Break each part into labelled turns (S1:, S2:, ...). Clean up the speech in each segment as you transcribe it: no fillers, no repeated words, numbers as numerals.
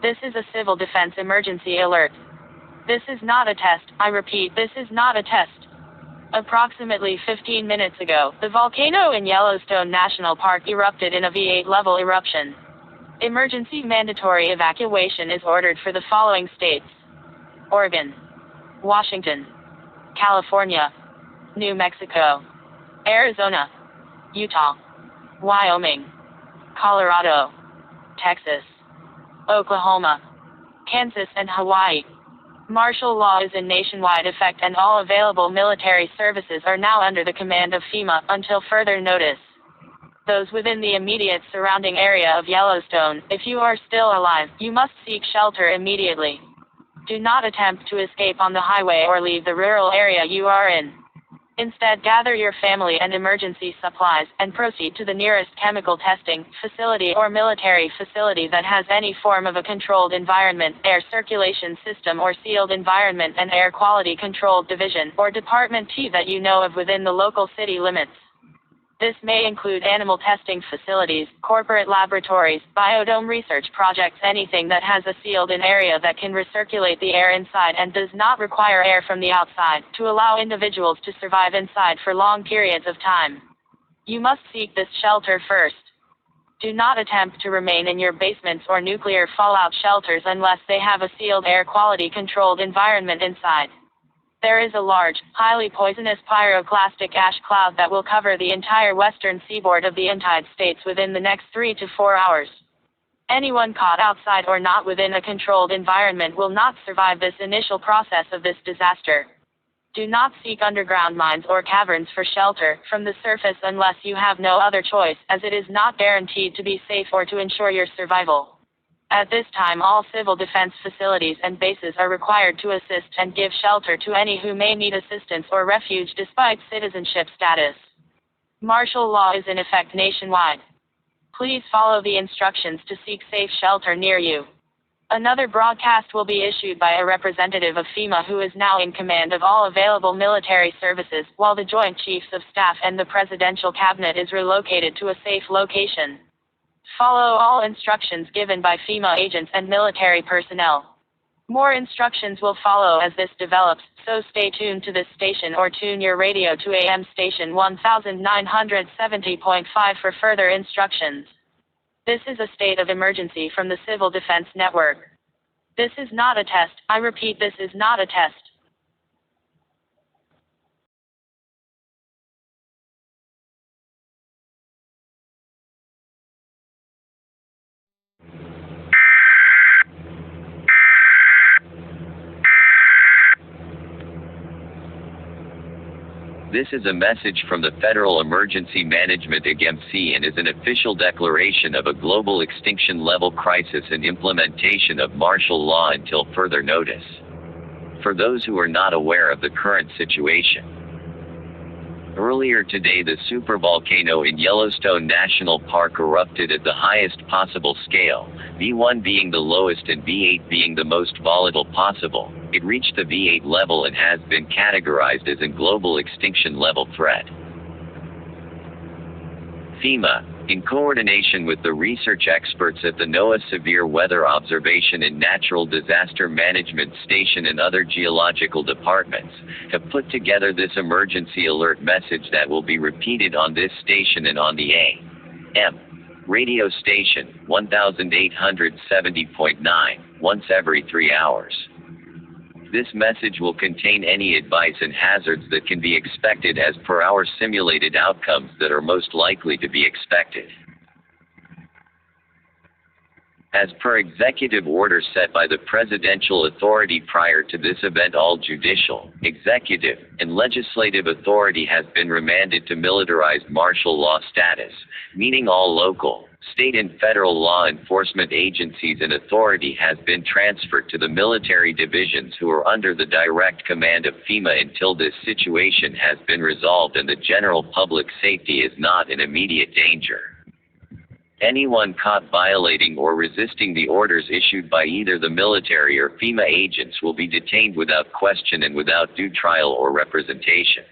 S1: This is a civil defense emergency alert. This is not a test. I repeat, this is not a test. Approximately 15 minutes ago, the volcano in Yellowstone National Park erupted in a V8 level eruption. Emergency mandatory evacuation is ordered for the following states: Oregon, Washington, California, New Mexico, Arizona, Utah, Wyoming, Colorado, Texas, Oklahoma, Kansas, and Hawaii. Martial law is in nationwide effect and all available military services are now under the command of FEMA until further notice. Those within the immediate surrounding area of Yellowstone, if you are still alive, you must seek shelter immediately. Do not attempt to escape on the highway or leave the rural area you are in. Instead, gather your family and emergency supplies, and proceed to the nearest chemical testing facility or military facility that has any form of a controlled environment, air circulation system or sealed environment and air quality control division or Department T that you know of within the local city limits. This may include animal testing facilities, corporate laboratories, biodome research projects, anything that has a sealed-in area that can recirculate the air inside and does not require air from the outside to allow individuals to survive inside for long periods of time. You must seek this shelter first. Do not attempt to remain in your basements or nuclear fallout shelters unless they have a sealed air quality controlled environment inside. There is a large, highly poisonous pyroclastic ash cloud that will cover the entire western seaboard of the United States within the next 3 to 4 hours. Anyone caught outside or not within a controlled environment will not survive this initial process of this disaster. Do not seek underground mines or caverns for shelter from the surface unless you have no other choice, as it is not guaranteed to be safe or to ensure your survival. At this time, all civil defense facilities and bases are required to assist and give shelter to any who may need assistance or refuge despite citizenship status. Martial law is in effect nationwide. Please follow the instructions to seek safe shelter near you. Another broadcast will be issued by a representative of FEMA who is now in command of all available military services, while the Joint Chiefs of Staff and the Presidential Cabinet is relocated to a safe location. Follow all instructions given by FEMA agents and military personnel. More instructions will follow as this develops, so stay tuned to this station or tune your radio to AM station 1970.5 for further instructions. This is a state of emergency from the Civil Defense Network. This is not a test. I repeat, this is not a test.
S2: This is a message from the Federal Emergency Management Agency and is an official declaration of a global extinction level crisis and implementation of martial law until further notice. For those who are not aware of the current situation, earlier today the supervolcano in Yellowstone National Park erupted at the highest possible scale, V1 being the lowest and V8 being the most volatile possible. It reached the V8 level and has been categorized as a global extinction level threat. FEMA, in coordination with the research experts at the NOAA Severe Weather Observation and Natural Disaster Management Station and other geological departments, have put together this emergency alert message that will be repeated on this station and on the AM radio station 1870.9 once every 3 hours. This message will contain any advice and hazards that can be expected as per our simulated outcomes that are most likely to be expected. As per executive order set by the presidential authority prior to this event, all judicial, executive, and legislative authority has been remanded to militarized martial law status, meaning all local, state and federal law enforcement agencies and authority has been transferred to the military divisions who are under the direct command of FEMA until this situation has been resolved and the general public safety is not in immediate danger. Anyone caught violating or resisting the orders issued by either the military or FEMA agents will be detained without question and without due trial or representation.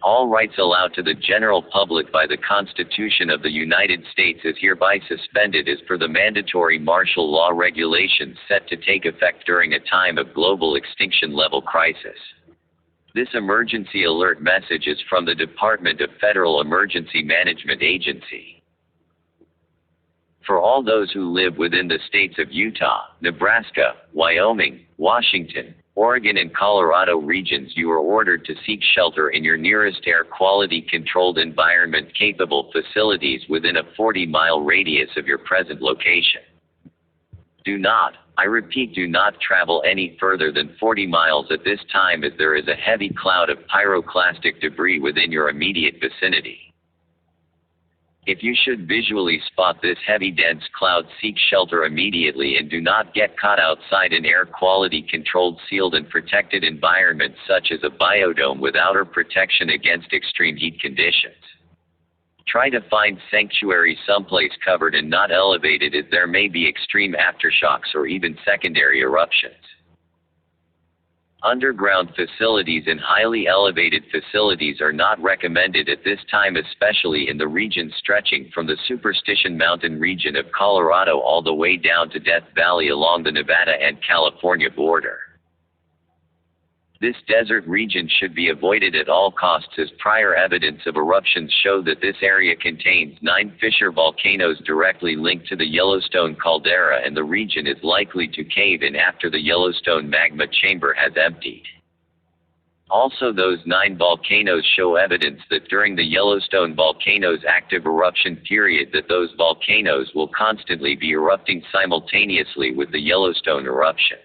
S2: All rights allowed to the general public by the Constitution of the United States is hereby suspended as per the mandatory martial law regulations set to take effect during a time of global extinction level crisis. This emergency alert message is from the Department of Federal Emergency Management Agency. For all those who live within the states of Utah, Nebraska, Wyoming, Washington, Oregon and Colorado regions, you are ordered to seek shelter in your nearest air quality controlled environment capable facilities within a 40-mile radius of your present location. Do not, I repeat, do not travel any further than 40 miles at this time, as there is a heavy cloud of pyroclastic debris within your immediate vicinity. If you should visually spot this heavy dense cloud, seek shelter immediately and do not get caught outside an air quality controlled, sealed and protected environment such as a biodome with outer protection against extreme heat conditions. Try to find sanctuary someplace covered and not elevated, as there may be extreme aftershocks or even secondary eruptions. Underground facilities and highly elevated facilities are not recommended at this time, especially in the region stretching from the Superstition Mountain region of Colorado all the way down to Death Valley along the Nevada and California border. This desert region should be avoided at all costs, as prior evidence of eruptions show that this area contains 9 fissure volcanoes directly linked to the Yellowstone caldera, and the region is likely to cave in after the Yellowstone magma chamber has emptied. Also, those 9 volcanoes show evidence that during the Yellowstone volcano's active eruption period that those volcanoes will constantly be erupting simultaneously with the Yellowstone eruption.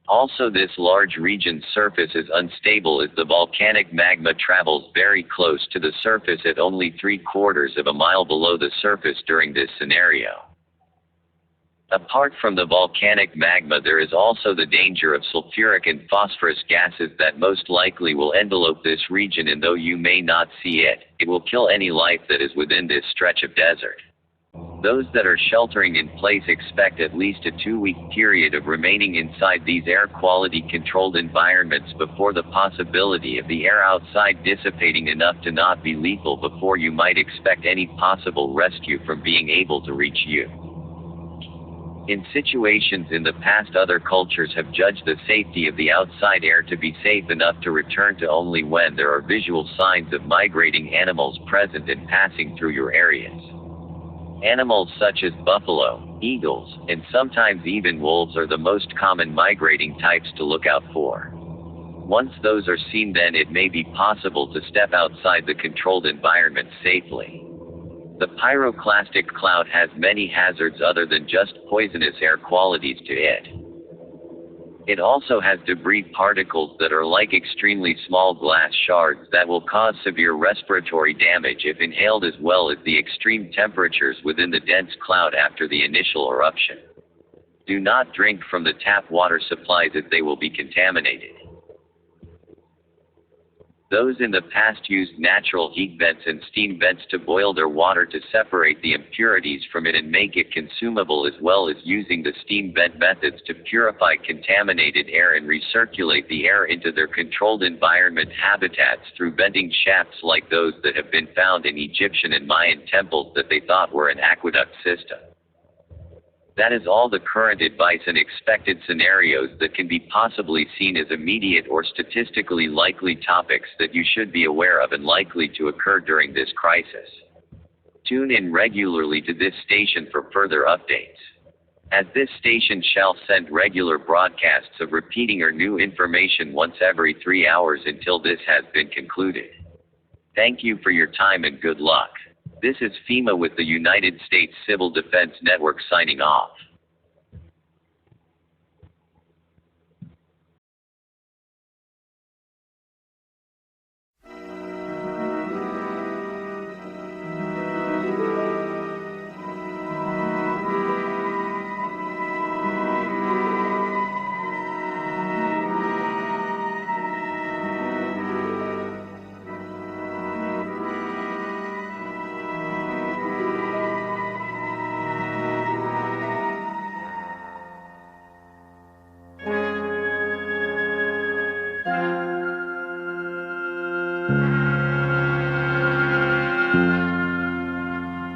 S2: Also, this large region's surface is unstable, as the volcanic magma travels very close to the surface at only 3/4 of a mile below the surface during this scenario. Apart from the volcanic magma, there is also the danger of sulfuric and phosphorus gases that most likely will envelope this region, and though you may not see it, it will kill any life that is within this stretch of desert. Those that are sheltering in place expect at least a 2-week period of remaining inside these air quality controlled environments before the possibility of the air outside dissipating enough to not be lethal before you might expect any possible rescue from being able to reach you. In situations in the past, other cultures have judged the safety of the outside air to be safe enough to return to only when there are visual signs of migrating animals present and passing through your areas. Animals such as buffalo, eagles, and sometimes even wolves are the most common migrating types to look out for. Once those are seen, then it may be possible to step outside the controlled environment safely. The pyroclastic cloud has many hazards other than just poisonous air qualities to it. It also has debris particles that are like extremely small glass shards that will cause severe respiratory damage if inhaled, as well as the extreme temperatures within the dense cloud after the initial eruption. Do not drink from the tap water supplies, as they will be contaminated. Those in the past used natural heat vents and steam vents to boil their water to separate the impurities from it and make it consumable, as well as using the steam vent methods to purify contaminated air and recirculate the air into their controlled environment habitats through venting shafts like those that have been found in Egyptian and Mayan temples that they thought were an aqueduct system. That is all the current advice and expected scenarios that can be possibly seen as immediate or statistically likely topics that you should be aware of and likely to occur during this crisis. Tune in regularly to this station for further updates, as this station shall send regular broadcasts of repeating or new information once every 3 hours until this has been concluded. Thank you for your time and good luck. This is FEMA with the United States Civil Defense Network signing off.